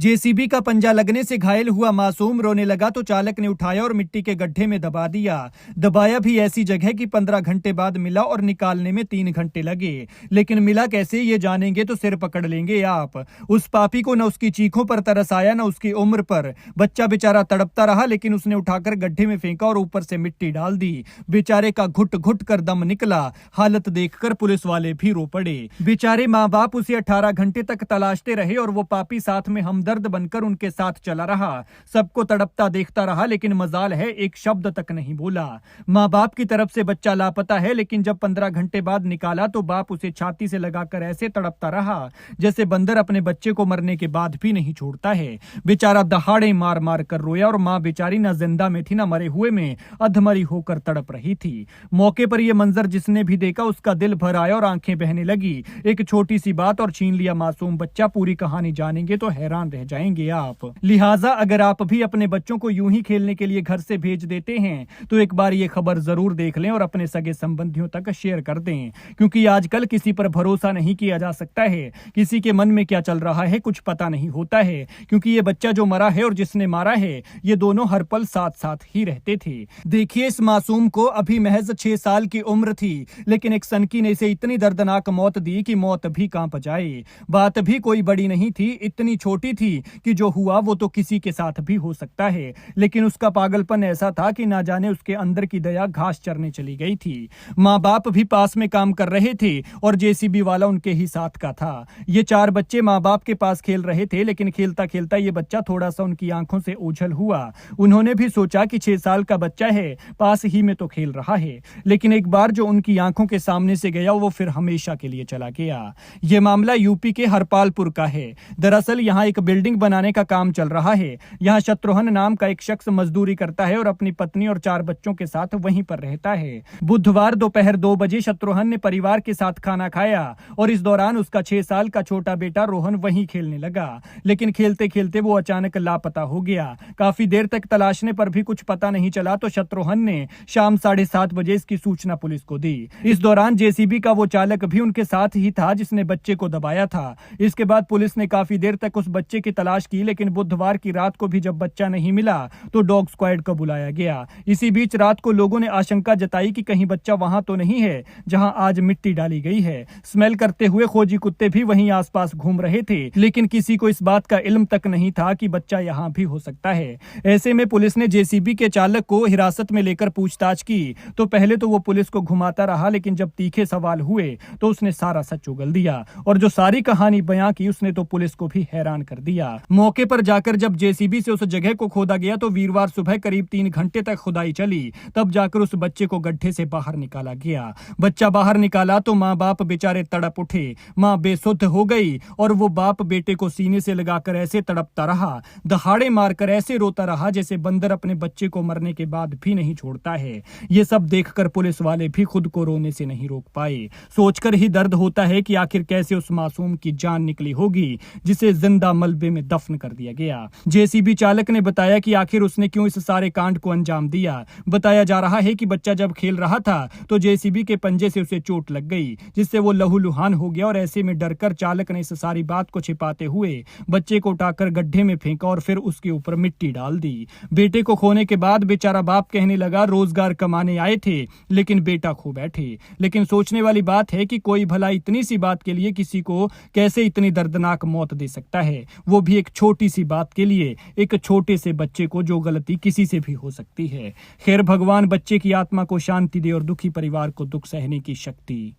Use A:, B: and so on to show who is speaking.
A: JCB का पंजा लगने से घायल हुआ मासूम रोने लगा तो चालक ने उठाया और मिट्टी के गड्ढे में दबा दिया। दबाया भी ऐसी जगह कि 15 घंटे बाद मिला और निकालने में 3 घंटे लगे। लेकिन मिला कैसे ये जानेंगे तो सिर पकड़ लेंगे आप। उस पापी को न उसकी चीखों पर तरस आया न उसकी उम्र पर। बच्चा बेचारा तड़पता रहा लेकिन उसने उठाकर गड्ढे में फेंका और ऊपर से मिट्टी डाल दी। बेचारे का घुट घुट कर दम निकला। हालत देखकर पुलिस वाले भी रो पड़े। बेचारे माँ बाप उसे 18 घंटे तक तलाशते रहे और वो पापी साथ में हमदर्द बनकर उनके साथ चला रहा। सबको तड़पता देखता रहा लेकिन मजाल है एक शब्द तक नहीं बोला। माँ बाप की तरफ से बच्चा लापता है लेकिन जब 15 घंटे बाद निकाला तो बाप उसे छाती से लगाकर ऐसे तड़पता रहा जैसे बंदर अपने बच्चे को मरने के बाद भी नहीं छोड़ता है। बेचारा दहाड़े मार मार कर रोया और माँ बेचारी न जिंदा में थी न मरे हुए में अधमरी होकर तड़प रही थी। मौके पर यह मंजर जिसने भी देखा उसका दिल भर आया और आंखें बहने लगी। एक छोटी सी बात और छीन लिया मासूम बच्चा। पूरी कहानी जानेंगे तो हैरान रह जाएंगे आप। लिहाजा अगर आप भी अपने बच्चों को यूं ही खेलने के लिए घर से भेज देते हैं तो एक बार ये खबर जरूर देख लें और अपने सगे संबंधियों तक शेयर कर दें, क्योंकि आजकल किसी पर भरोसा नहीं किया जा सकता है। किसी के मन में क्या चल रहा है कुछ पता नहीं होता है, क्योंकि ये बच्चा जो मरा है और जिसने मारा है ये दोनों हर पल साथ साथ ही रहते थे। देखिए इस मासूम को अभी महज 6 साल की उम्र थी लेकिन एक सनकी ने इसे इतनी दर्दनाक मौत दी कि मौत भी कांप जाए। बात भी कोई बड़ी नहीं थी, इतनी छोटी थी कि जो हुआ वो तो किसी के साथ भी हो सकता है, लेकिन उसका पागलपन ऐसा था कि ना जाने उसके अंदर की दया घास चरने चली गई थी। माँ बाप भी पास में काम कर रहे थे और जेसीबी वाला उनके ही साथ का था। ये 4 बच्चे माँ बाप के पास खेल रहे थे लेकिन खेलता खेलता ये बच्चा थोड़ा सा उनकी आंखों से ओझल हुआ। उन्होंने भी सोचा कि 6 साल का बच्चा है, पास ही में तो खेल रहा है, लेकिन एक बार जो उनकी आंखों के सामने से गया वो फिर हमेशा के लिए चला गया। ये मामला यूपी के हरपालपुर का है। दरअसल यहाँ एक बिल्डिंग बनाने का काम चल रहा है। यहाँ शत्रुघ्न नाम का एक शख्स मजदूरी करता है और अपनी पत्नी और 4 बच्चों के साथ वहीं पर रहता है। बुधवार दोपहर 2 बजे शत्रुघ्न ने परिवार के साथ खाना खाया और इस दौरान उसका 6 साल का छोटा बेटा रोहन वहीं खेलने लगा, लेकिन खेलते खेलते वो अचानक लापता हो गया। काफी देर तक तलाशने पर भी कुछ पता नहीं चला तो शत्रुघ्न ने शाम 7:30 बजे इसकी सूचना पुलिस को दी। इस दौरान जेसीबी का वो चालक भी उनके साथ ही था जिसने बच्चे को दबाया था। इसके बाद पुलिस ने काफी देर तक उस बच्चे की तलाश की, लेकिन बुधवार की रात को भी जब बच्चा नहीं मिला तो डॉग स्क्वाड को बुलाया गया। इसी बीच रात को लोगों ने आशंका जताई कि कहीं बच्चा वहां तो नहीं है जहां आज मिट्टी डाली गई है। स्मेल करते हुए खोजी कुत्ते भी वहीं आसपास घूम रहे थे, लेकिन किसी को इस बात का इल्म तक नहीं था कि बच्चा यहां भी हो सकता है। ऐसे में पुलिस ने जेसीबी के चालक को हिरासत में लेकर पूछताछ की तो पहले तो वो पुलिस को घुमाता रहा, लेकिन जब तीखे सवाल हुए तो उसने सारा सच उगल दिया और जो सारी कहानी बयां की उसने तो पुलिस को भी हैरान कर दिया। मौके पर जाकर जब जेसीबी से उस जगह को खोदा गया तो वीरवार सुबह करीब 3 घंटे तक खुदाई चली, तब जाकर उस बच्चे को गड्ढे से बाहर निकाला गया। बच्चा बाहर निकाला तो माँ बाप बेचारे तड़प उठे। माँ बेसुध हो गई और वो बाप बेटे को सीने से लगाकर ऐसे तड़पता रहा, दहाड़े मारकर ऐसे रोता रहा जैसे बंदर अपने बच्चे को मरने के बाद भी नहीं छोड़ता है। ये सब देखकर पुलिस वाले भी खुद को रोने से नहीं रोक पाए। सोचकर ही दर्द होता है कि आखिर कैसे उस मासूम की जान निकली होगी जिसे जिंदा मलबे में दफन कर दिया गया। जेसीबी चालक ने बताया कि आखिर उसने क्यों इस सारे कांड को अंजाम दिया। बताया जा रहा है कि बच्चा जब खेल रहा था तो जेसीबी के पंजे से उसे चोट लग गई जिससे वो लहूलुहान हो गया और ऐसे में डरकर चालक ने इस सारी बात को छिपाते हुए बच्चे को उठाकर गड्ढे में फेंका और फिर उसके ऊपर मिट्टी डाल दी। बेटे को खोने के बाद बेचारा बाप कहने लगा रोजगार कमाने आए थे लेकिन बेटा खो बैठे। लेकिन सोचने वाली बात है कि कोई भला इतनी सी बात के लिए किसी को कैसे इतनी दर्दनाक मौत दे सकता है, वो भी एक छोटी सी बात के लिए, एक छोटे से बच्चे को जो गलती किसी से भी हो सकती है। खैर भगवान बच्चे की आत्मा को शांति दे और दुखी परिवार को दुख सहने की शक्ति